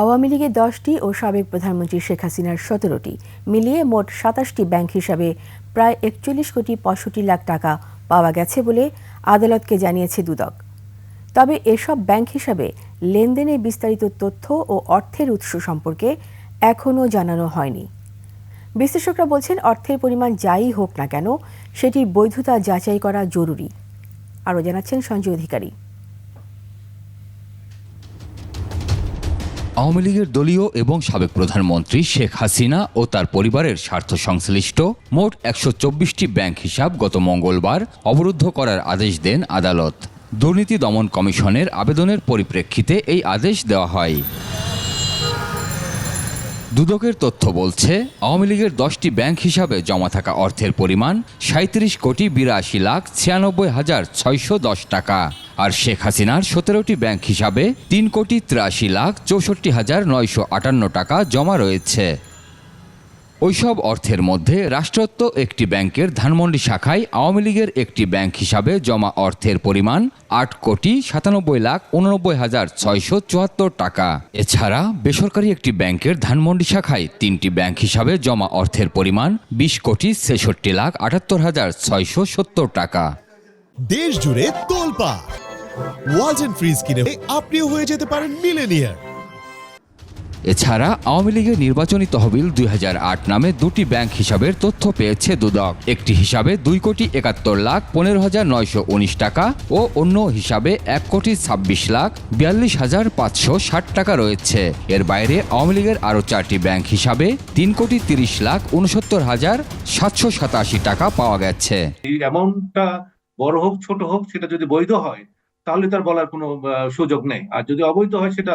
আওয়ামী লীগের 10টি ও সাবেক প্রধানমন্ত্রী শেখ হাসিনার 17টি মিলিয়ে মোট 27টি ব্যাংক হিসাবে প্রায় 41 কোটি 65 লাখ টাকা পাওয়া গেছে বলে আদালতকে জানিয়েছে দুদক। তবে এসব ব্যাংক হিসাবে লেনদেনের বিস্তারিত তথ্য ও অর্থের উৎস সম্পর্কে এখনও জানানো হয়নি। বিশ্লেষকরা বলছেন, অর্থের পরিমাণ যাই হোক না কেন সেটির বৈধতা যাচাই করা জরুরি। আরও জানাচ্ছেন সঞ্জয় অধিকারী। আওয়ামী লীগের দলীয় এবং সাবেক প্রধানমন্ত্রী শেখ হাসিনা ও তার পরিবারের স্বার্থ সংশ্লিষ্ট মোট 124টি ব্যাংক হিসাব গত মঙ্গলবার অবরুদ্ধ করার আদেশ দেন আদালত। দুর্নীতি দমন কমিশনের আবেদনের পরিপ্রেক্ষিতে এই আদেশ দেওয়া হয়। দুদকের তথ্য বলছে, আওয়ামী লীগের 10টি ব্যাংক হিসাবে জমা থাকা অর্থের পরিমাণ 37 কোটি 82 লাখ 96 হাজার 610 টাকা। আর শেখ হাসিনার 17টি ব্যাংক হিসাবে 3 কোটি 83 লাখ 64 হাজার 958 টাকা জমা রয়েছে। ওইসব অর্থের মধ্যে রাষ্ট্রায়ত্ত একটি ব্যাংকের ধানমন্ডি শাখায় আওয়ামী লীগের একটি ব্যাংক হিসাবে জমা অর্থের পরিমাণ 8 কোটি 97 লাখ 89 হাজার 674 টাকা। এছাড়া বেসরকারি একটি ব্যাংকের ধানমন্ডি শাখায় 3টি ব্যাংক হিসাবে জমা অর্থের পরিমাণ 20 কোটি 66 লাখ 78 হাজার 670 টাকা। দেশ জুড়ে তোলপাড় ওয়ালটন ফ্রিজ কিনে আপনিও হয়ে যেতে পারেন মিলেনিয়ার। এছাড়া আওয়ামী লীগের নির্বাচনী তহবিল 2008 নামে 2টি ব্যাংক হিসাবের তথ্য পেয়েছে দুদক। একটি হিসাবে 2 কোটি 71 লাখ 15 হাজার 919 টাকা ও অন্য হিসাবে 1 কোটি 26 লাখ 42 হাজার 560 টাকা রয়েছে। এর বাইরে আওয়ামী লীগের আরও 4টি ব্যাংক হিসাবে 3 কোটি 30 লাখ 69 হাজার 787 টাকা পাওয়া গেছে। এই অ্যামাউন্টটা বড় হোক ছোট হোক, সেটা যদি বৈধ হয় তাহলে তার বলার কোনো সুযোগ নেই। আর যদি অবৈধ হয়, সেটা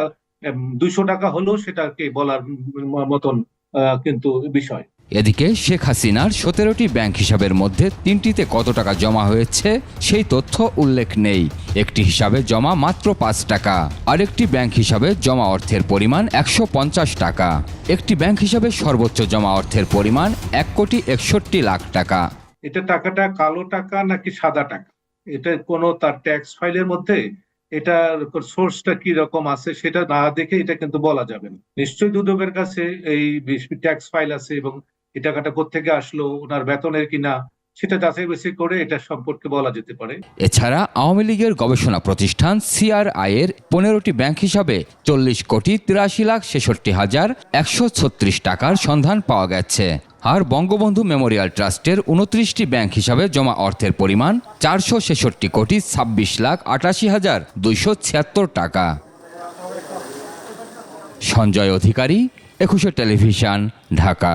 200 টাকা হলেও সেটাকে বলার মতন কিন্তু বিষয়। এদিকে শেখ হাসিনার 17টি ব্যাংক হিসাবের মধ্যে 3টিতে কত টাকা জমা হয়েছে সেই তথ্য উল্লেখ নেই। একটি হিসাবে জমা মাত্র 5 টাকা, আরেকটি ব্যাংক হিসাবে জমা অর্থের পরিমাণ 150 টাকা। একটি ব্যাংক হিসাবে সর্বোচ্চ জমা অর্থের পরিমাণ 1 কোটি 61 লাখ টাকা। এটা টাকাটা কালো টাকা নাকি সাদা টাকা, এটা কোনো তার ট্যাক্স ফাইলের মধ্যে এটার সোর্সটা কি রকম আছে সেটা না দেখে এটা কিন্তু বলা যাবে না। নিশ্চয়ই দুদকের কাছে এই ট্যাক্স ফাইল আছে এবং এই টাকাটা কোত্থেকে আসলো, ওনার বেতনের কিনা, সেটা যাচাই বাছাই করে এটা সম্পর্কে বলা যেতে পারে। এছাড়া আওয়ামী লীগের গবেষণা প্রতিষ্ঠান CRI এর 15টি ব্যাংক হিসাবে 40 কোটি 83 লাখ 66 হাজার 136 টাকার সন্ধান পাওয়া গেছে। আর বঙ্গবন্ধু মেমোরিয়াল ট্রাস্টের 29টি ব্যাংক হিসাবে জমা অর্থের পরিমাণ 466 কোটি 26 লাখ 88 হাজার 276 টাকা। সঞ্জয় অধিকারী, একুশে টেলিভিশন, ঢাকা।